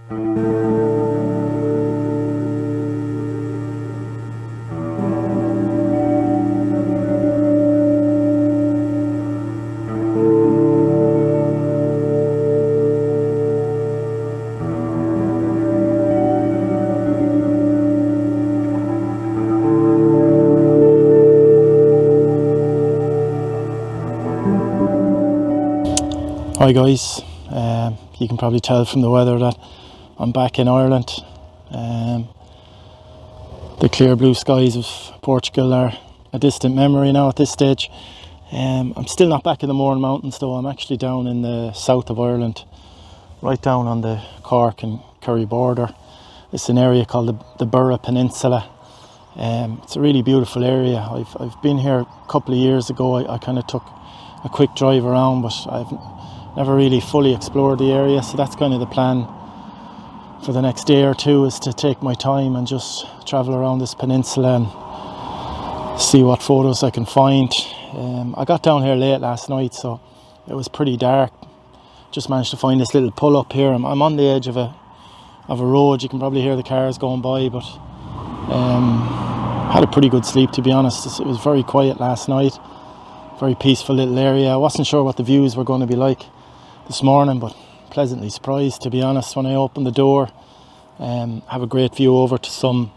Hi guys, you can probably tell from the weather that I'm back in Ireland. The clear blue skies of Portugal are a distant memory now at this stage. I'm still not back in the Mourne Mountains though. I'm actually down in the south of Ireland, right down on the Cork and Kerry border. It's an area called the Beara Peninsula. It's a really beautiful area. I've been here a couple of years ago. I kind of took a quick drive around, but I've never really fully explored the area, so that's kind of the plan for the next day or two, is to take my time and just travel around this peninsula and see what photos I can find. I got down here late last night, so it was pretty dark. Just managed to find this little pull up here. I'm on the edge of a road. You can probably hear the cars going by, but had a pretty good sleep, to be honest. It was very quiet last night, very peaceful little area. I wasn't sure what the views were going to be like this morning, but pleasantly surprised, to be honest, when I opened the door. Have a great view over to some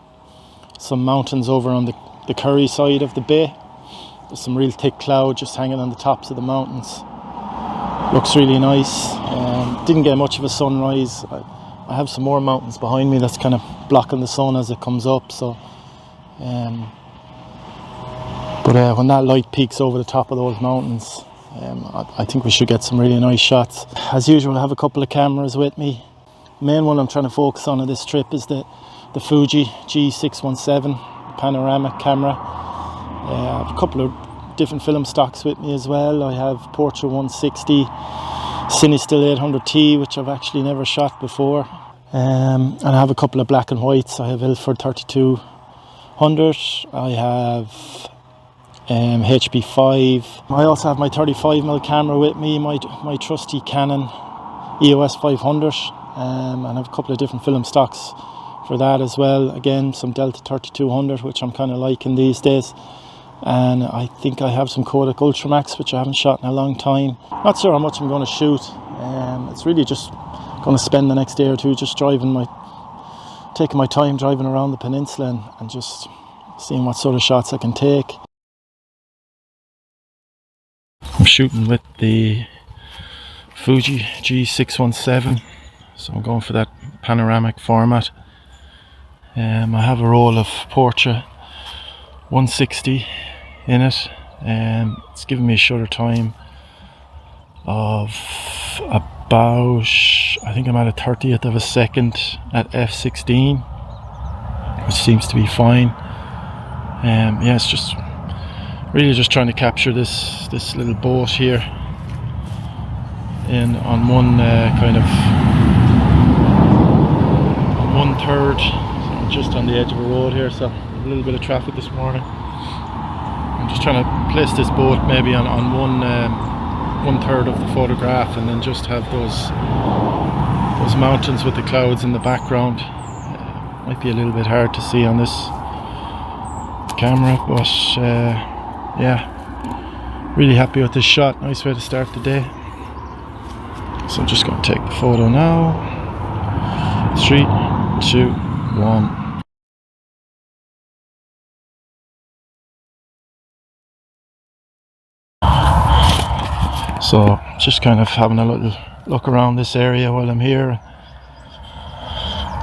mountains over on the Kerry side of the bay. There's some real thick cloud just hanging on the tops of the mountains. Looks really nice. Didn't get much of a sunrise. I have some more mountains behind me that's kind of blocking the sun as it comes up, so but when that light peaks over the top of those mountains, I think we should get some really nice shots. As usual, I have a couple of cameras with me. The main one I'm trying to focus on this trip is the Fuji G617 panoramic camera. I have a couple of different film stocks with me as well. I have Portra 160, Cinestill 800T, which I've actually never shot before. And I have a couple of black and whites. I have Ilford 3200. I have HP5. I also have my 35mm camera with me, my trusty Canon EOS 500, and I have a couple of different film stocks for that as well. Again, some Delta 3200, which I'm kind of liking these days, and I think I have some Kodak Ultramax, which I haven't shot in a long time. Not sure how much I'm going to shoot. It's really just going to spend the next day or two just taking my time driving around the peninsula and just seeing what sort of shots I can take. I'm shooting with the Fuji G617, so I'm going for that panoramic format. I have a roll of Portra 160 in it. It's giving me a shutter time of about, I think I'm at a 30th of a second at f16, which seems to be fine. Yeah, it's just really just trying to capture this little boat here on one kind of on 1/3, so just on the edge of a road here, so a little bit of traffic this morning. I'm just trying to place this boat maybe on 1/3 of the photograph, and then just have those mountains with the clouds in the background. Might be a little bit hard to see on this camera, but yeah, really happy with this shot. Nice way to start the day. So I'm just going to take the photo now. 3, 2, 1. So just kind of having a little look around this area while I'm here.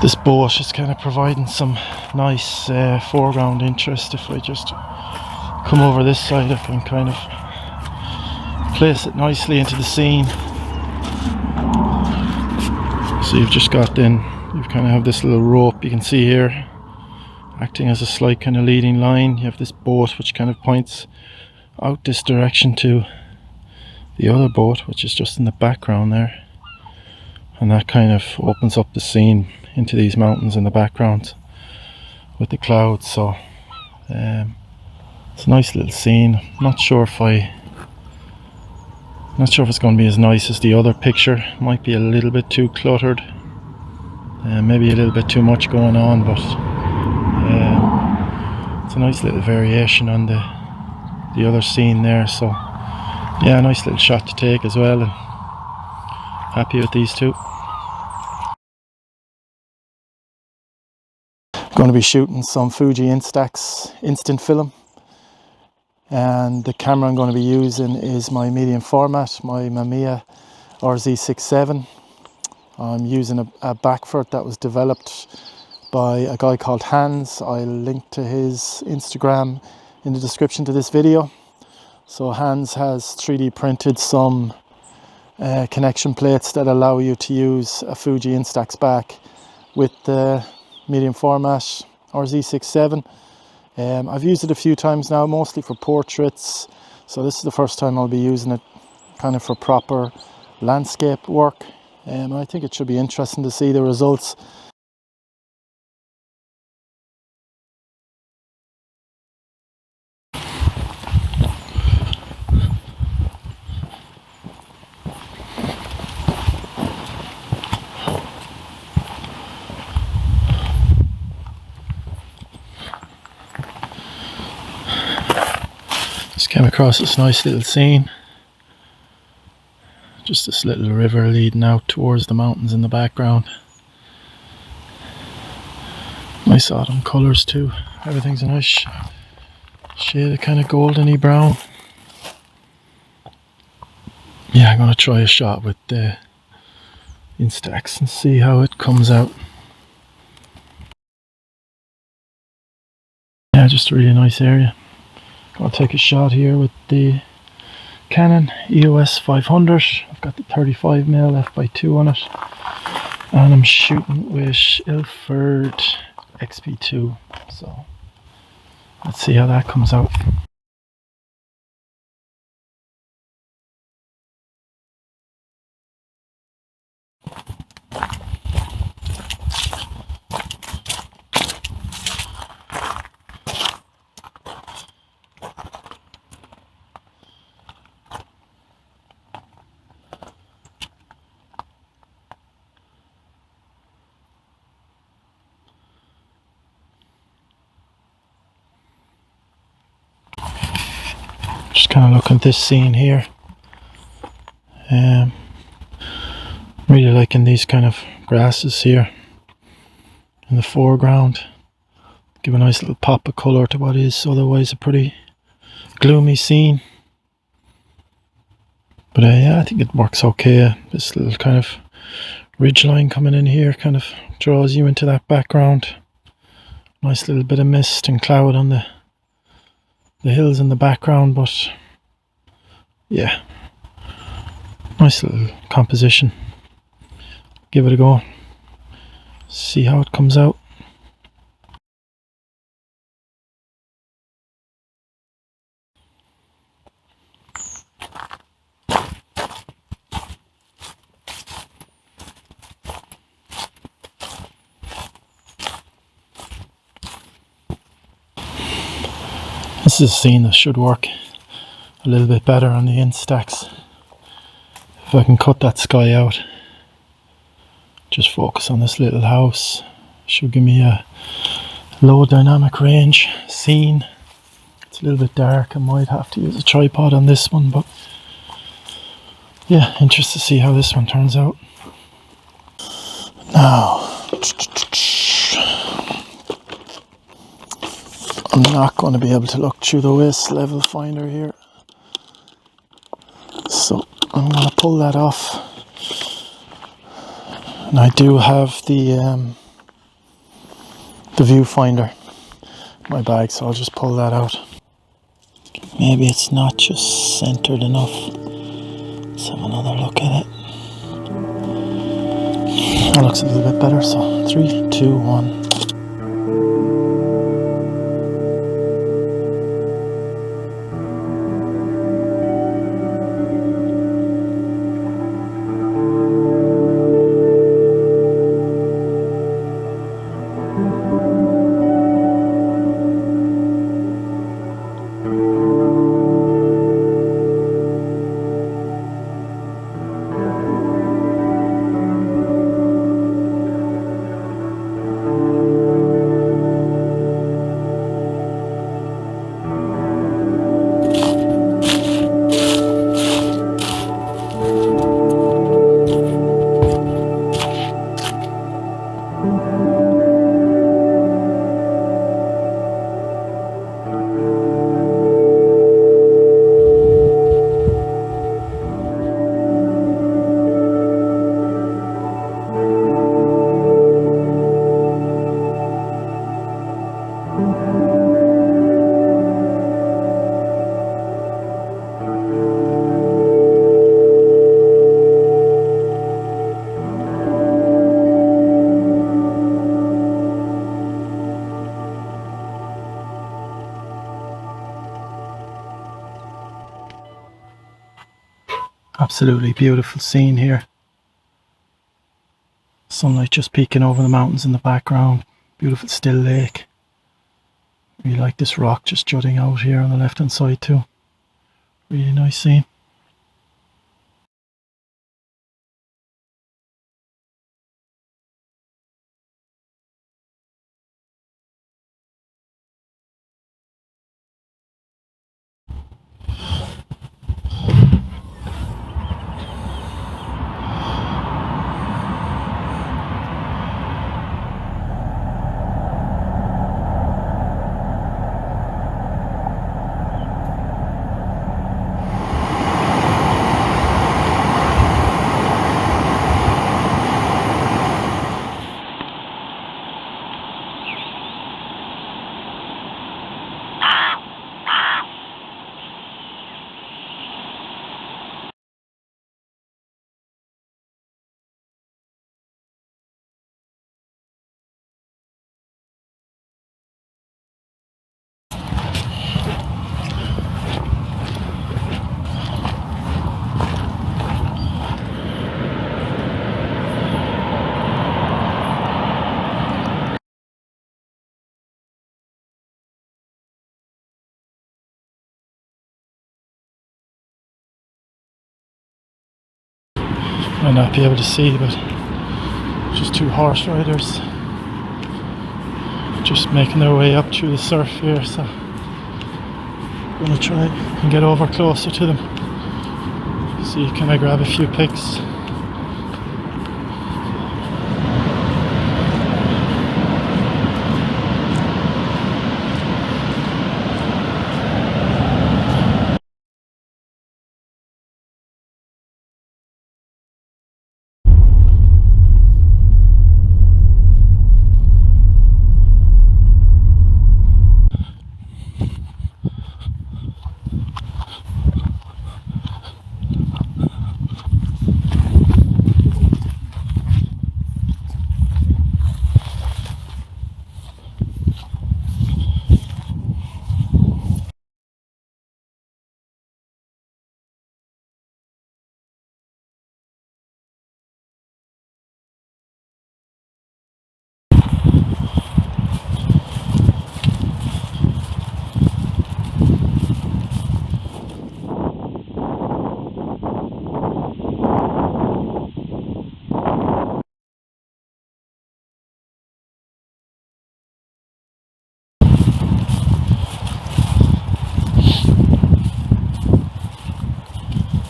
This boat is kind of providing some nice foreground interest. If I just come over this side, I can kind of place it nicely into the scene. So you've just got you kind of have this little rope you can see here acting as a slight kind of leading line. You have this boat which kind of points out this direction to the other boat, which is just in the background there, and that kind of opens up the scene into these mountains in the background with the clouds. So it's a nice little scene. Not sure if it's going to be as nice as the other picture. Might be a little bit too cluttered. Maybe a little bit too much going on, but it's a nice little variation on the other scene there. So yeah, a nice little shot to take as well, and happy with these two. Going to be shooting some Fuji Instax Instant Film, and the camera I'm going to be using is my medium format, my Mamiya RZ67. I'm using a back for it that was developed by a guy called Hans. I'll link to his Instagram in the description to this video. So Hans has 3D printed some connection plates that allow you to use a Fuji Instax back with the medium format RZ67. I've used it a few times now, mostly for portraits, so this is the first time I'll be using it kind of for proper landscape work. I think it should be interesting to see the results. Just came across this nice little scene. Just this little river leading out towards the mountains in the background. Nice autumn colours too. Everything's a nice shade of kind of goldeny brown. Yeah, I'm going to try a shot with the Instax and see how it comes out. Yeah, just a really nice area. I'll take a shot here with the Canon EOS 500. I've got the 35mm f/2 on it, and I'm shooting with Ilford XP2. So let's see how that comes out. Just kind of looking at this scene here. Really liking these kind of grasses here in the foreground. Give a nice little pop of colour to what is otherwise a pretty gloomy scene. But yeah, I think it works okay. This little kind of ridge line coming in here kind of draws you into that background. Nice little bit of mist and cloud on the hills in the background, but yeah, nice little composition. Give it a go, see how it comes out. This is a scene that should work a little bit better on the Instax. If I can cut that sky out, just focus on this little house, should give me a low dynamic range scene. It's a little bit dark, I might have to use a tripod on this one, but yeah, interested to see how this one turns out. Now, I'm not going to be able to look through the waist level finder here, so I'm going to pull that off. And I do have the viewfinder in my bag, so I'll just pull that out. Maybe it's not just centered enough. Let's have another look at it. That looks a little bit better, so 3, 2, 1. Absolutely beautiful scene here. Sunlight just peeking over the mountains in the background. Beautiful still lake. Really like this rock just jutting out here on the left hand side too. Really nice scene. Might not be able to see, but just two horse riders just making their way up through the surf here, so I'm gonna try and get over closer to them. See, can I grab a few pics?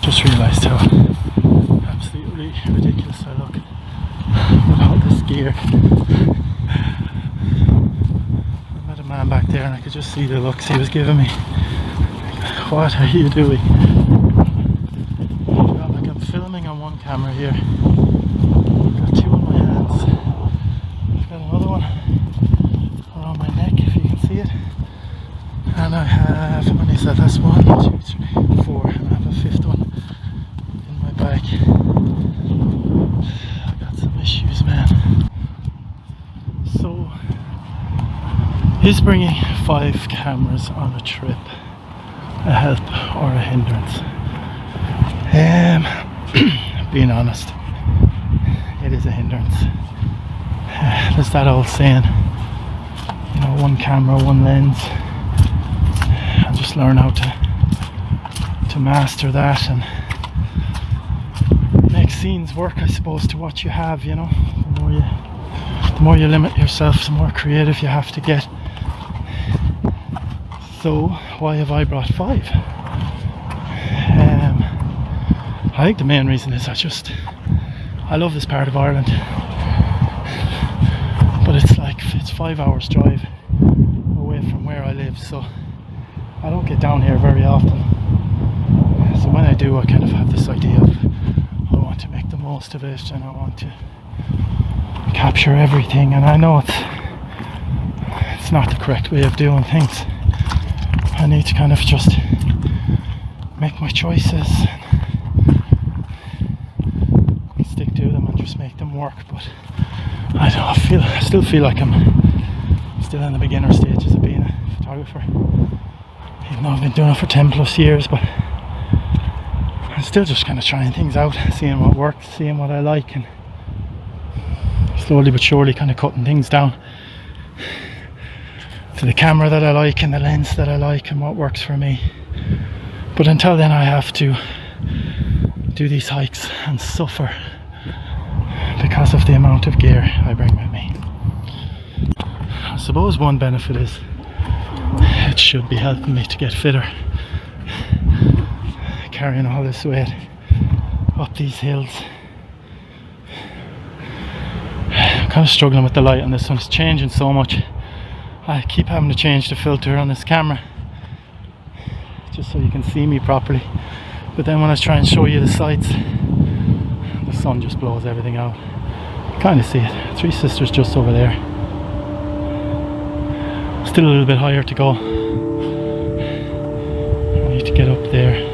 Just realised how absolutely ridiculous I look with all this gear. I met a man back there and I could just see the looks he was giving me. What are you doing? Like I'm filming on one camera here. I've got two in my hands. I've got another one around my neck, if you can see it. And I have, how many is that? That's 1, 2, 3, 4, and I have a fifth one in my bag. I got some issues, man. So, is bringing 5 cameras on a trip a help or a hindrance? Being honest, it is a hindrance. There's that old saying, you know, one camera, one lens. And just learn how to master that and make scenes work, I suppose, to what you have, you know. The more you limit yourself, the more creative you have to get. So why have I brought 5? I think the main reason is I love this part of Ireland, but it's 5 hours drive away from where I live, so I don't get down here very often. So when I do, I kind of have this idea of I want to make the most of it and I want to capture everything, and I know it's not the correct way of doing things. I need to kind of just make my choices and stick to them and just make them work. But I don't know, I still feel like I'm still in the beginner stages of being a photographer, even though I've been doing it for 10 plus years. But I'm still just kind of trying things out, seeing what works, seeing what I like, and slowly but surely kind of cutting things down to the camera that I like and the lens that I like and what works for me. But until then, I have to do these hikes and suffer because of the amount of gear I bring with me. I suppose one benefit is it should be helping me to get fitter, carrying all this weight up these hills. I'm kind of struggling with the light on this one. It's changing so much. I keep having to change the filter on this camera just so you can see me properly, but then when I try and show you the sights, the sun just blows everything out. You kind of see it. Three Sisters just over there. Still a little bit higher to go. I need to get up there.